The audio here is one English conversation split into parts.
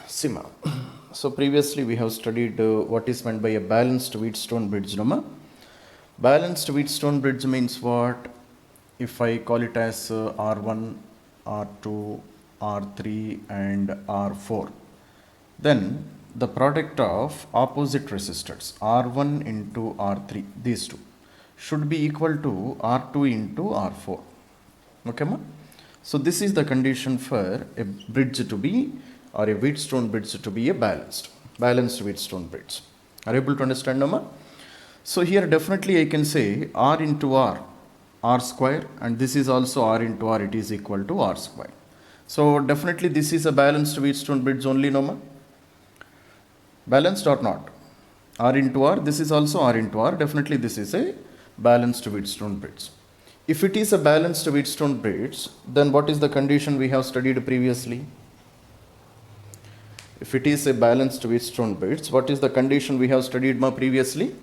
Sima. So previously we have studied what is meant by a balanced Wheatstone bridge. Nama. Balanced Wheatstone bridge means what? If I call it as R1, R2, R3 and R4, then the product of opposite resistors R1 into R3, these two, should be equal to R2 into R4. Okay, ma? So this is the condition for a bridge to be, or a Wheatstone bridge to be a balanced Wheatstone bridge. Are you able to understand, Nama? So here definitely I can say R into R square, and this is also R into R, it is equal to R square. So definitely this is a balanced Wheatstone bridge only, Nama? Balanced or not? R into R, this is also R into R, definitely this is a balanced Wheatstone bridge. If it is a balanced Wheatstone bridge, then what is the condition we have studied previously? If it is a balanced Wheatstone bridge, what is the condition we have studied previously?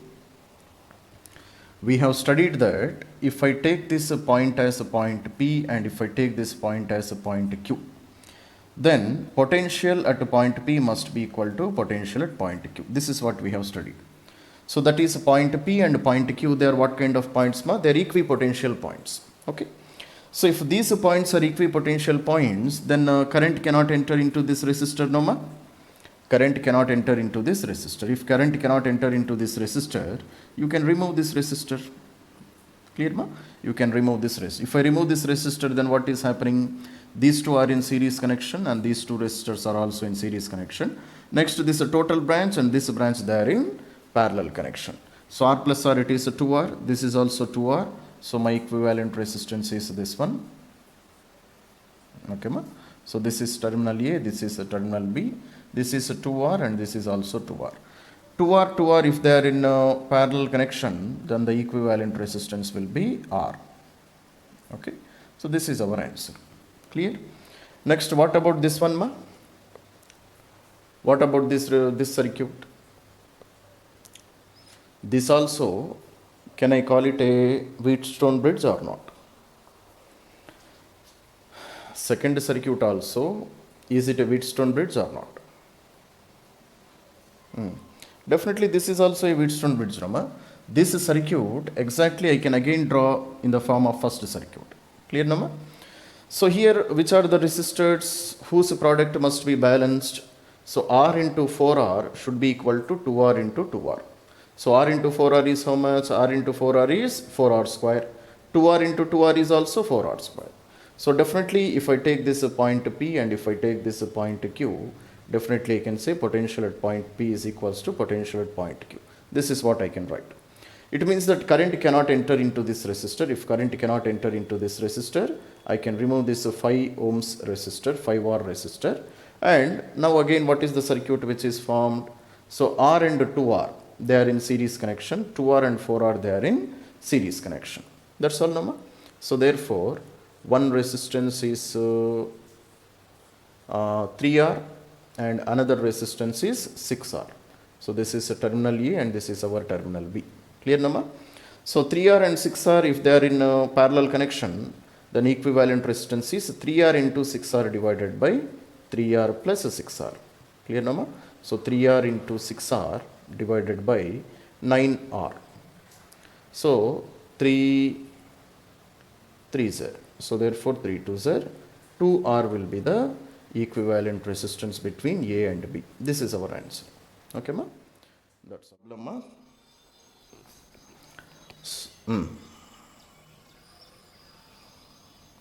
We have studied that if I take this point as a point P and if I take this point as a point Q, then potential at point P must be equal to potential at point Q. This is what we have studied. So that is point P and point Q, they are what kind of points? They are equipotential points. Okay. So if these points are equipotential points, then current cannot enter into this resistor, no ma? Current cannot enter into this resistor. If current cannot enter into this resistor, you can remove this resistor. Clear, ma? You can remove this resistor. If I remove this resistor, then what is happening? These two are in series connection and these two resistors are also in series connection. Next to this a total branch and this branch they are in parallel connection. So R plus R, it is a 2R. This is also 2R. So my equivalent resistance is this one. Okay, ma? So this is terminal A, this is a terminal B. This is a 2R and this is also 2R. 2R, if they are in parallel connection, then the equivalent resistance will be R. Okay. So this is our answer. Clear? Next, what about this one, ma? What about this circuit? This also, can I call it a Wheatstone bridge or not? Second circuit also, is it a Wheatstone bridge or not? Definitely this is also a Wheatstone bridge, Rama. This circuit, exactly I can again draw in the form of first circuit. Clear, Nama? So here, which are the resistors whose product must be balanced? So R into 4R should be equal to 2R into 2R. So R into 4R is how much? R into 4R is 4R square. 2R into 2R is also 4R square. So definitely if I take this point P and if I take this point Q, definitely I can say potential at point P is equals to potential at point Q. This is what I can write. It means that current cannot enter into this resistor. If current cannot enter into this resistor, I can remove this 5 ohms resistor, 5R resistor. And now again, what is the circuit which is formed? So R and 2R, they are in series connection. 2R and 4R, they are in series connection. That's all, Nama. So therefore, one resistance is 3R and another resistance is 6R. So this is a terminal A and this is our terminal B. Clear, Nama? So 3R and 6R, if they are in a parallel connection, then equivalent resistance is 3R into 6R divided by 3R plus 6R. Clear, Nama? So 3R into 6R divided by 9R. So 3 Z. So therefore 3 2 Z. 2R will be the equivalent resistance between A and B. This is our answer. Okay, ma? That's all, ma.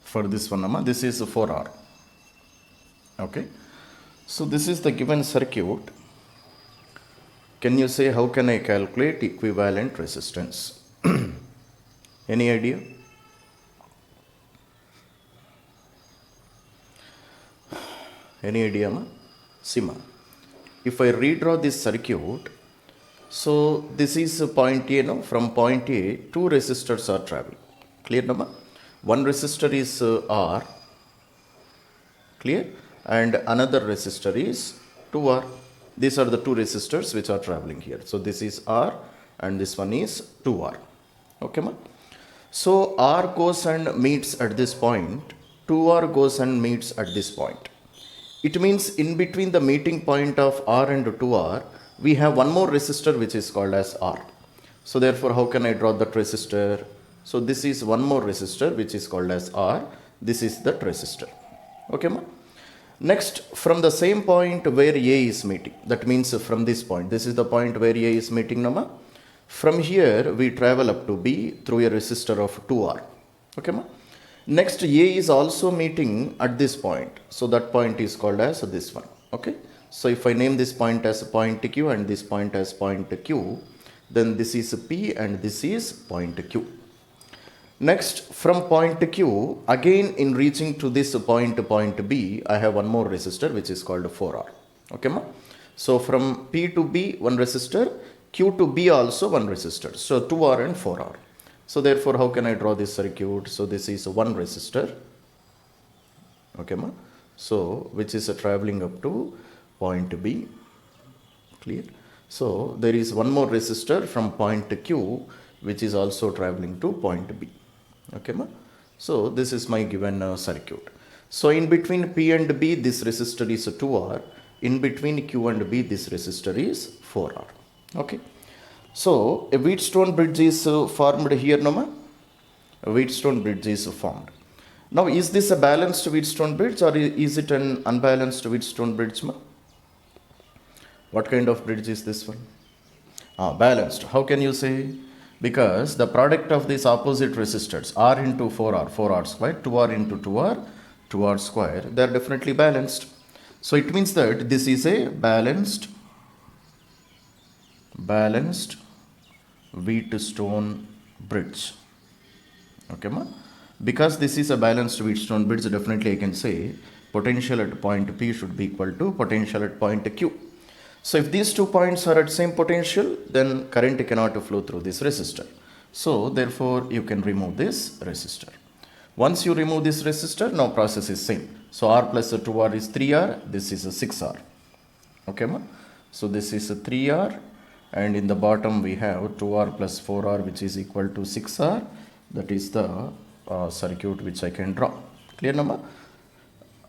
For this one, ma, this is 4R. Okay. So this is the given circuit. Can you say how can I calculate equivalent resistance? Any idea? Any idea, ma? Sima. If I redraw this circuit, so this is a point A, no? From point A, two resistors are traveling. Clear, no, ma? One resistor is R. Clear? And another resistor is 2R. These are the two resistors which are traveling here. So this is R and this one is 2R. Okay, ma? So R goes and meets at this point. 2R goes and meets at this point. It means in between the meeting point of R and 2R, we have one more resistor which is called as R. So therefore, how can I draw that resistor? So this is one more resistor which is called as R. This is that resistor. Okay, ma? Next, from the same point where A is meeting, that means from this point, this is the point where A is meeting, no, ma? From here, we travel up to B through a resistor of 2R. Okay, ma? Next, A is also meeting at this point. So that point is called as this one. Okay. So if I name this point as point Q and this point as point Q, then this is P and this is point Q. Next, from point Q, again in reaching to this point B, I have one more resistor which is called 4R. Okay, ma? So from P to B, one resistor, Q to B also one resistor. So 2R and 4R. So therefore, how can I draw this circuit? So this is one resistor. Okay, ma? So which is traveling up to point B. Clear? So there is one more resistor from point Q which is also traveling to point B. Okay, ma? So this is my given circuit. So in between P and B, this resistor is 2R. In between Q and B, this resistor is 4R. Okay. So a Wheatstone bridge is formed here, no, ma? A Wheatstone bridge is formed. Now, is this a balanced Wheatstone bridge or is it an unbalanced Wheatstone bridge, ma? What kind of bridge is this one? Balanced. How can you say? Because the product of these opposite resistors, R into 4R, 4R square, 2R into 2R, 2R square, they are definitely balanced. So it means that this is a balanced Wheatstone bridge. Okay, ma? Because this is a balanced Wheatstone bridge, definitely I can say potential at point P should be equal to potential at point Q. So if these 2 points are at same potential, then current cannot flow through this resistor. So therefore, you can remove this resistor. Once you remove this resistor, now process is same. So R plus 2R is 3R, this is a 6R. Okay, ma? So this is a 3R. And in the bottom we have 2R plus 4R which is equal to 6R. That is the circuit which I can draw. Clear, number?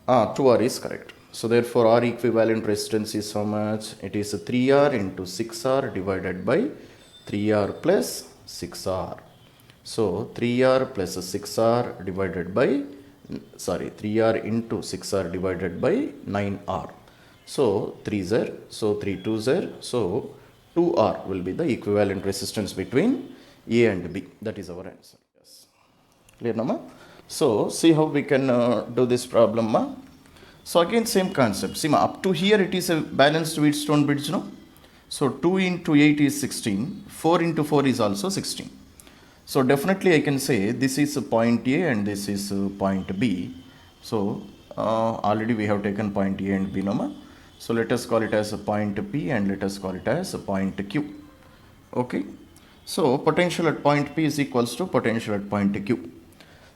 2R is correct. So therefore R equivalent resistance is how much? It is 3R into 6R divided by 3R plus 6R. So 3R plus 6R divided by, 3R into 6R divided by 9R. So 3 are, so 3 2s are, so 2R will be the equivalent resistance between A and B. That is our answer. Yes. Clear, Nama? So see how we can do this problem, ma? So again same concept. See, ma, up to here it is a balanced Wheatstone bridge, no? So 2 into 8 is 16. 4 into 4 is also 16. So definitely I can say this is a point A and this is a point B. So already we have taken point A and B, no, ma? So let us call it as a point P and let us call it as a point Q. Okay. So potential at point P is equals to potential at point Q.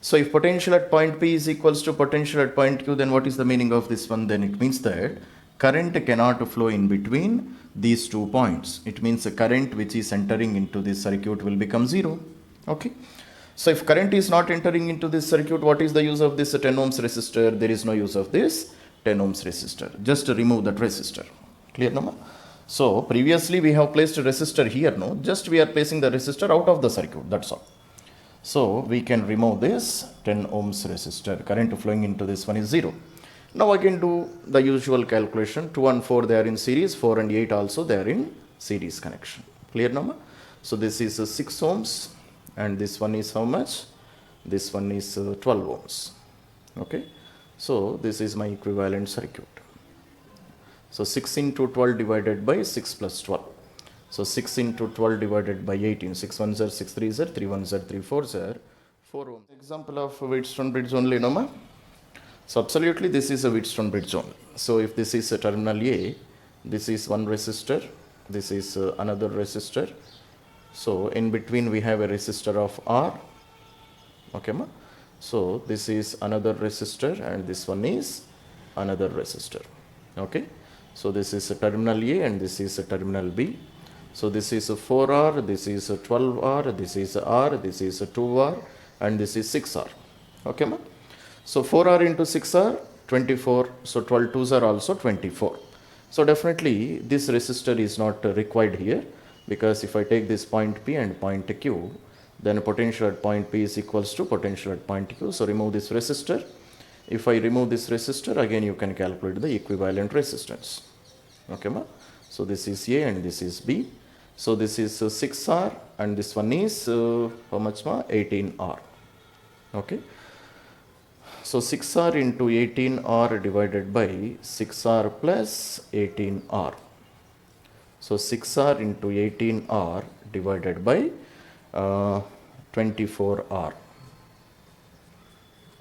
So if potential at point P is equals to potential at point Q, then what is the meaning of this one? Then it means that current cannot flow in between these 2 points. It means the current which is entering into this circuit will become 0. Okay. So if current is not entering into this circuit, what is the use of this 10 ohms resistor? There is no use of this 10 ohms resistor. Just remove that resistor. Clear, no? So previously we have placed a resistor here, no? Just we are placing the resistor out of the circuit. That's all. So we can remove this 10 ohms resistor. Current flowing into this one is 0. Now I can do the usual calculation. 2 and 4 they are in series. 4 and 8 also they are in series connection. Clear, no? So this is 6 ohms and this one is how much? This one is 12 ohms. Okay. So this is my equivalent circuit. So 6 into 12 divided by 6 plus 12. So 6 into 12 divided by 18. 6 1s are 6 3s are 3 1s are 3 4s are 4 ohms. Example of Wheatstone bridge only, no, ma? So absolutely this is a Wheatstone bridge only. So if this is a terminal A, this is one resistor, this is another resistor. So in between we have a resistor of R. Okay, ma? So this is another resistor and this one is another resistor. Okay. So this is a terminal A and this is a terminal B. So this is a 4R, this is a 12R, this is a R, this is a 2R and this is 6R. Okay, ma? So 4R into 6R, 24, so 12 twos are also 24. So definitely this resistor is not required here, because if I take this point P and point Q, then potential at point P is equals to potential at point Q. So remove this resistor. If I remove this resistor, again you can calculate the equivalent resistance. Okay, ma? So this is A and this is B. So this is 6R and this one is how much, ma? 18R. Okay. So 6R into 18R divided by 6R plus 18R. So 6R into 18R divided by 24R.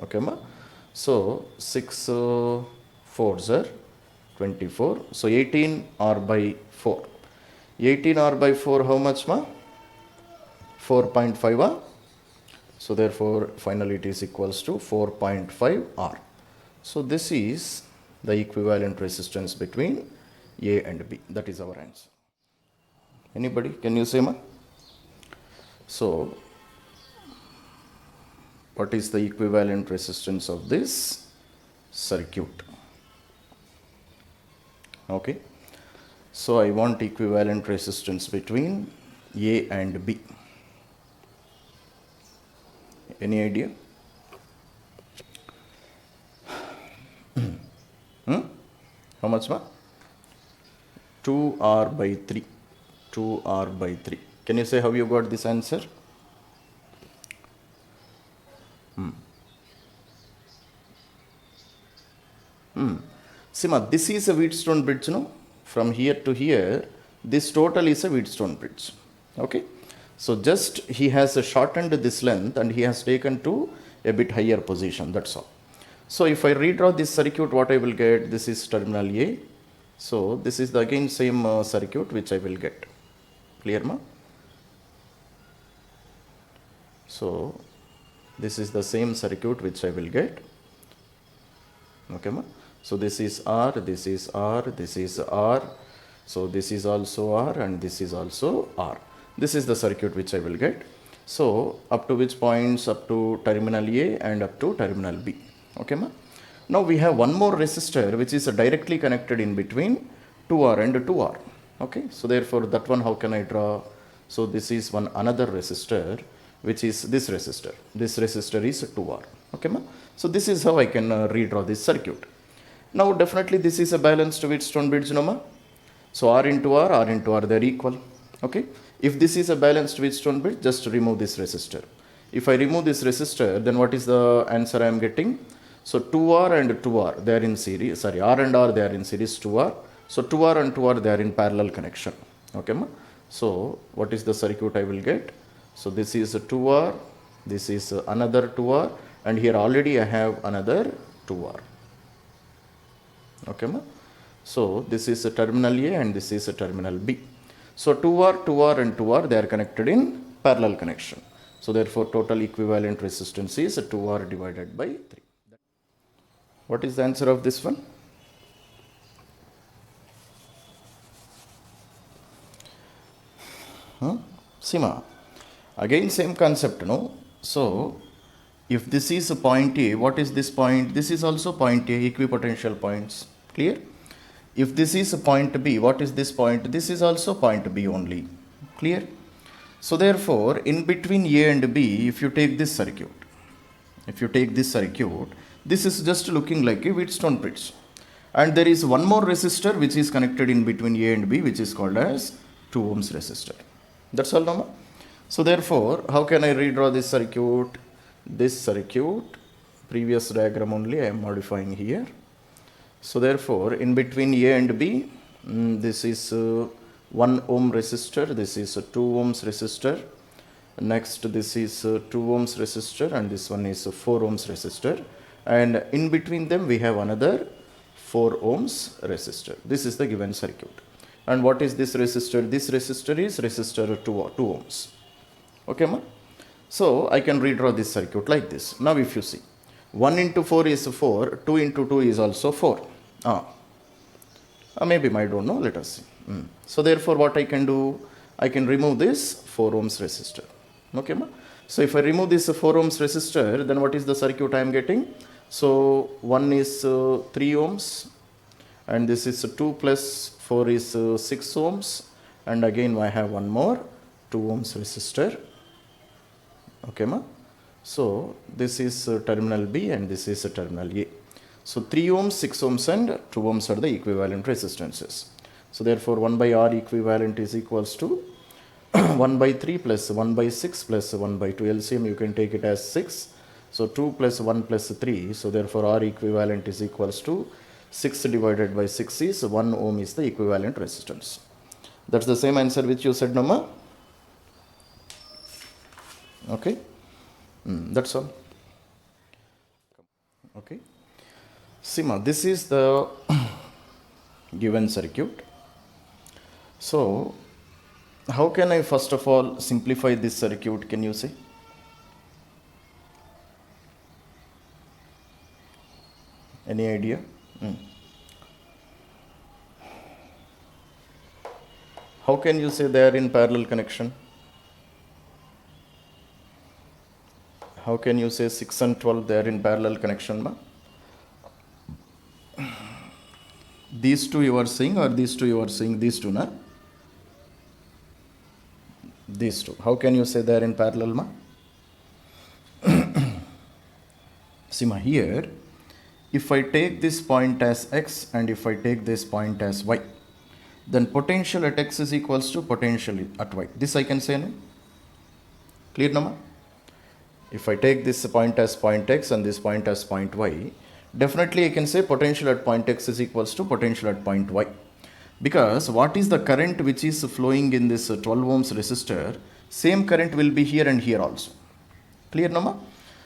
Okay, ma? So 6 4s are 24. So 18R by 4. 18R by 4 how much, ma? 4.5R. So therefore finally it is equals to 4.5 R. So this is the equivalent resistance between A and B. That is our answer. Anybody? Can you say, ma? So what is the equivalent resistance of this circuit? Okay. So I want equivalent resistance between A and B. Any idea? How much, ma? 2R by 3. 2R by 3. Can you say how you got this answer? See, ma, this is a Wheatstone bridge, no? From here to here, this total is a Wheatstone bridge. Okay. So just he has shortened this length and he has taken to a bit higher position. That's all. So if I redraw this circuit, what I will get? This is terminal A. So this is the again same circuit which I will get. Clear, ma? So this is the same circuit which I will get. Okay, ma? So this is R, this is R, this is R. So this is also R and this is also R. This is the circuit which I will get. So up to which points? Up to terminal A and up to terminal B. Okay, ma? Now we have one more resistor which is directly connected in between 2R and 2R. Okay, so therefore that one how can I draw? So this is one another resistor which is this resistor. This resistor is 2R. Okay, ma? So this is how I can redraw this circuit. Now definitely this is a balanced Wheatstone bridge, no, ma? So R into R they are equal. Okay. If this is a balanced Wheatstone bridge, just remove this resistor. If I remove this resistor, then what is the answer I am getting? So 2R and 2R, they are in series. Sorry, R and R, they are in series 2R. So 2R and 2R, they are in parallel connection. Okay, ma? So what is the circuit I will get? So this is a 2R, this is another 2R, and here already I have another 2R. Okay, ma? So this is a terminal A and this is a terminal B. So 2R, 2R and 2R, they are connected in parallel connection. So therefore total equivalent resistance is 2R divided by 3. What is the answer of this one? Sima. Again same concept, no? So if this is a point A, what is this point? This is also point A, equipotential points. Clear? If this is a point B, what is this point? This is also point B only. Clear? So therefore, in between A and B, if you take this circuit, this is just looking like a Wheatstone bridge. And there is one more resistor which is connected in between A and B, which is called as 2 ohms resistor. That's all, no? So therefore, how can I redraw this circuit? This circuit, previous diagram only I am modifying here. So therefore, in between A and B, this is 1 ohm resistor, this is a 2 ohms resistor. Next, this is 2 ohms resistor, and this one is a 4 ohms resistor. And in between them, we have another 4 ohms resistor. This is the given circuit. And what is this resistor? This resistor is resistor 2 ohms. Okay, ma? So I can redraw this circuit like this. Now if you see, 1 into 4 is 4, 2 into 2 is also 4. Maybe I don't know, let us see. So therefore what I can do, I can remove this 4 ohms resistor. Okay, ma? So if I remove this 4 ohms resistor, then what is the circuit I am getting? So 1 is 3 ohms, and this is 2 plus 4 is 6 ohms, and again I have one more 2 ohms resistor. Okay ma? So this is terminal B and this is terminal A. So 3 ohms, 6 ohms and 2 ohms are the equivalent resistances. So therefore 1 by R equivalent is equals to 1 by 3 plus 1 by 6 plus 1 by 2. LCM you can take it as 6. So 2 plus 1 plus 3. So therefore R equivalent is equals to 6 divided by 6 is 1 ohm is the equivalent resistance. That's the same answer which you said, Nama. Okay. That's all. Okay. Sima, this is the given circuit. So how can I first of all simplify this circuit? Can you say? Any idea? How can you say they are in parallel connection? How can you say 6 and 12 they are in parallel connection? Ma? These two you are saying, or these two you are saying? These two, na? These two. How can you say they are in parallel, ma? See ma, here if I take this point as x and if I take this point as y, then potential at x is equals to potential at y. This I can say, no? Clear, no? If I take this point as point x and this point as point y, definitely I can say potential at point x is equals to potential at point y. Because what is the current which is flowing in this 12 ohms resistor, same current will be here and here also. Clear, no?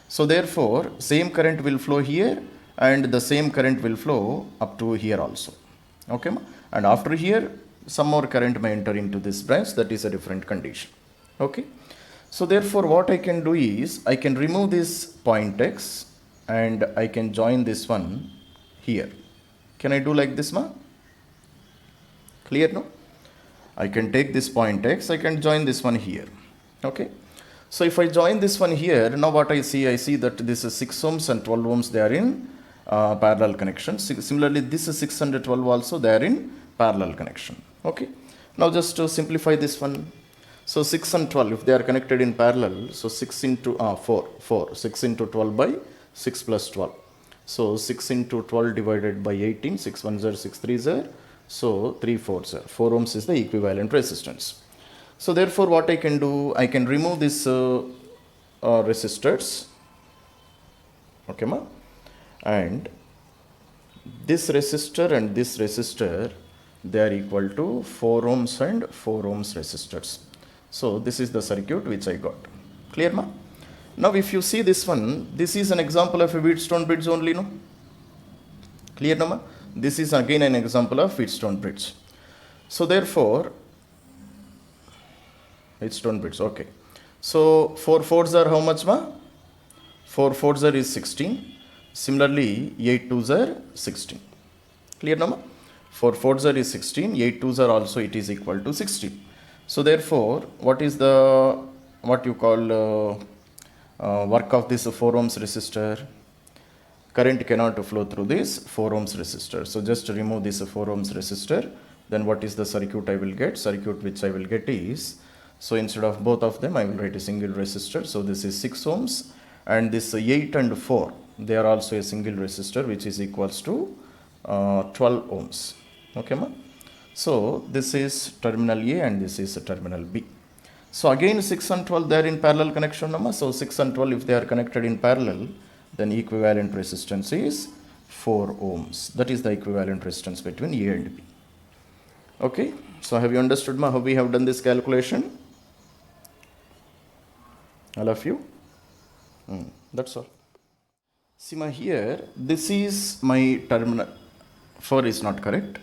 So therefore same current will flow here and the same current will flow up to here also. Okay, ma? And after here some more current may enter into this branch. That is a different condition. Okay. So therefore what I can do is I can remove this point x and I can join this one here. Can I do like this, ma? Clear, no? I can take this point x, I can join this one here. Okay. So if I join this one here, now what I see that this is 6 ohms and 12 ohms, they are in parallel connection. Similarly, this is 612 also, they are in parallel connection. Okay. Now just to simplify this one. So 6 and 12, if they are connected in parallel, so 6 into 6 into 12 by 6 plus 12. So 6 into 12 divided by 18, 6 1s are 6 3s are, so 3 4s are. 4 ohms is the equivalent resistance. So therefore what I can do, I can remove this resistors. Okay, ma? And this resistor and this resistor, they are equal to 4 ohms and 4 ohms resistors. So this is the circuit which I got. Clear, ma? Now if you see this one, this is an example of a Wheatstone bridge only, no? Clear, no, ma? This is again an example of Wheatstone bridge. So therefore, Wheatstone bridge, okay. So 4 4s are how much, ma? 4 4s are is 16. Similarly, 8 2s are 16. Clear, no, ma? 4 4s are is 16. 8 2s are also, it is equal to 16. So therefore, what is the, what you call work of this 4 ohms resistor? Current cannot flow through this 4 ohms resistor. So just remove this 4 ohms resistor. Then what is the circuit I will get? Circuit which I will get is, so instead of both of them, I will write a single resistor. So this is 6 ohms and this 8 and 4, they are also a single resistor which is equals to 12 ohms. Okay, ma? So this is terminal A and this is terminal B. So again 6 and 12, they are in parallel connection, no, ma? So 6 and 12, if they are connected in parallel, then equivalent resistance is 4 ohms. That is the equivalent resistance between A and B. Okay. So have you understood, ma, how we have done this calculation? All of you? That's all. See, ma, here, this is my terminal. 4 is not correct.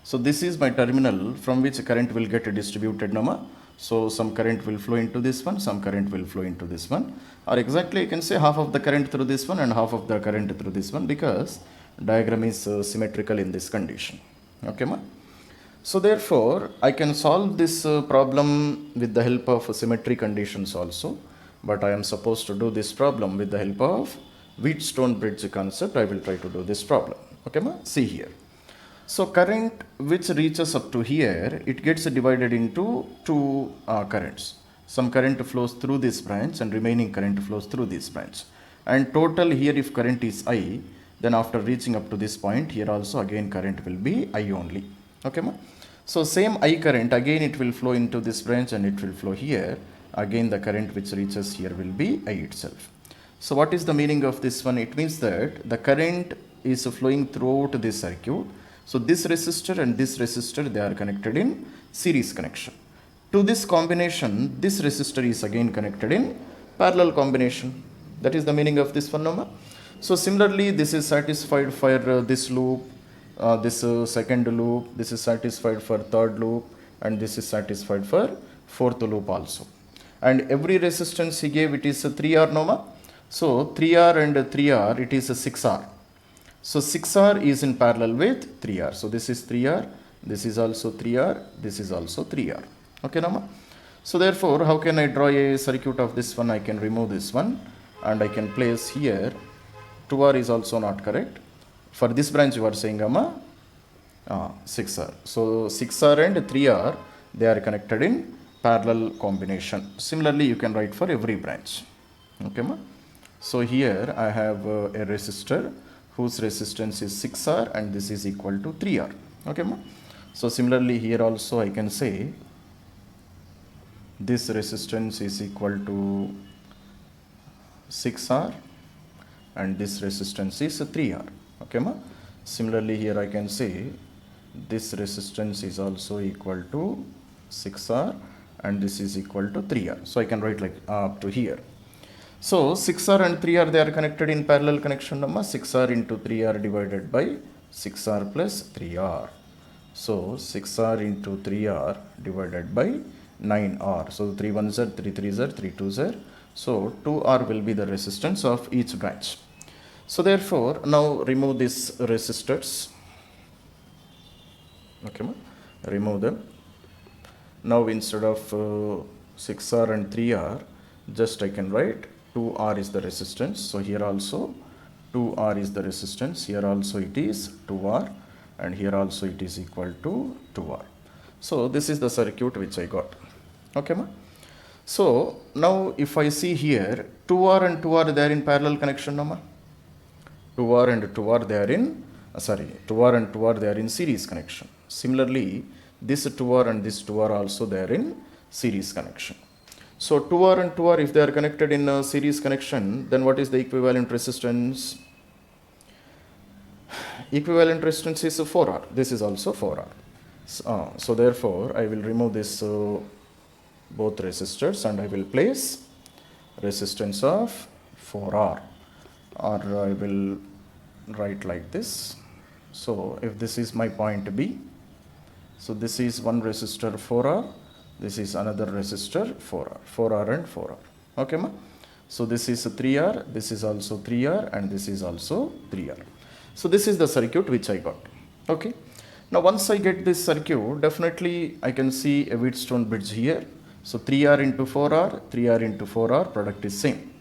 So this is my terminal from which current will get distributed, no, ma? So some current will flow into this one, some current will flow into this one, or exactly I can say half of the current through this one and half of the current through this one, because diagram is symmetrical in this condition. Okay, ma? So therefore I can solve this problem with the help of symmetry conditions also, but I am supposed to do this problem with the help of Wheatstone bridge concept, I will try to do this problem. Okay, ma? See here. So current which reaches up to here, it gets divided into two currents. Some current flows through this branch and remaining current flows through this branch. And total here, if current is I, then after reaching up to this point, here also again current will be I only. Okay, ma? So same I current, again it will flow into this branch and it will flow here. Again the current which reaches here will be I itself. So what is the meaning of this one? It means that the current is flowing throughout this circuit. So this resistor and this resistor, they are connected in series connection. To this combination, this resistor is again connected in parallel combination. That is the meaning of this one. So similarly, this is satisfied for this loop, this second loop, this is satisfied for third loop, and this is satisfied for fourth loop also. And every resistance he gave, it is 3R Noma. So 3R and 3R, it is 6R. So 6R is in parallel with 3R. So this is 3R, this is also 3R, this is also 3R. Okay, Nama? So therefore, how can I draw a circuit of this one? I can remove this one and I can place here. 2R is also not correct. For this branch, you are saying, 6R. So 6R and 3R, they are connected in parallel combination. Similarly, you can write for every branch. Okay, ma? So here I have a resistor whose resistance is 6R and this is equal to 3R. Okay, ma? So similarly here also I can say this resistance is equal to 6R and this resistance is 3R. Okay, ma? Similarly here I can say this resistance is also equal to 6R and this is equal to 3R. So I can write like up to here. So 6R and 3R, they are connected in parallel connection. 6R into 3R divided by 6R plus 3R. So 6R into 3R divided by 9R. So 3 1s are 3 3s are 3 2s are. So 2R will be the resistance of each branch. So therefore now remove these resistors. Okay, remove them. Now instead of 6R and 3R, just I can write 2R is the resistance. So here also 2R is the resistance. Here also it is 2R and here also it is equal to 2R. So this is the circuit which I got. Okay, ma? So now if I see here 2R and 2R, they are in parallel connection, no, ma? 2R and 2R, they are in 2R and 2R, they are in series connection. Similarly, this 2R and this 2R also, they are in series connection. So 2R and 2R, if they are connected in a series connection, then what is the equivalent resistance? Equivalent resistance is 4R. This is also 4R. So therefore, I will remove this both resistors and I will place resistance of 4R, or I will write like this. So if this is my point B, so this is one resistor 4R, this is another resistor 4R, 4R and 4R. Okay, ma? So this is 3R, this is also 3R and this is also 3R. So this is the circuit which I got. Okay. Now once I get this circuit, definitely I can see a Wheatstone bridge here. So 3R into 4R, 3R into 4R, product is same.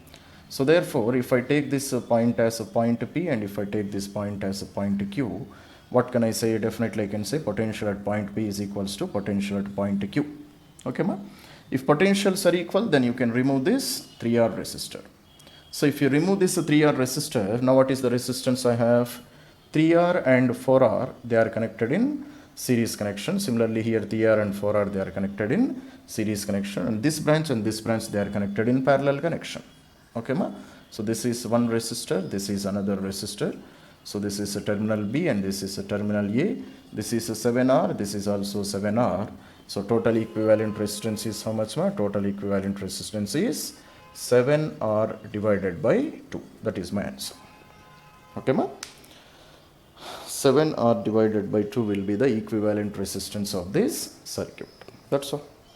So therefore, if I take this point as a point P and if I take this point as a point Q, what can I say? Definitely I can say potential at point P is equals to potential at point Q. Okay, ma? If potentials are equal, then you can remove this 3R resistor. So if you remove this 3R resistor, now what is the resistance I have? 3R and 4R, they are connected in series connection. Similarly here 3R and 4R, they are connected in series connection. And this branch, they are connected in parallel connection. Okay, ma? So this is one resistor, this is another resistor. So this is a terminal B and this is a terminal A. This is a 7R, this is also 7R. So total equivalent resistance is how much, ma? Total equivalent resistance is 7R divided by 2. That is my answer. Okay, ma? 7R divided by 2 will be the equivalent resistance of this circuit. That's all.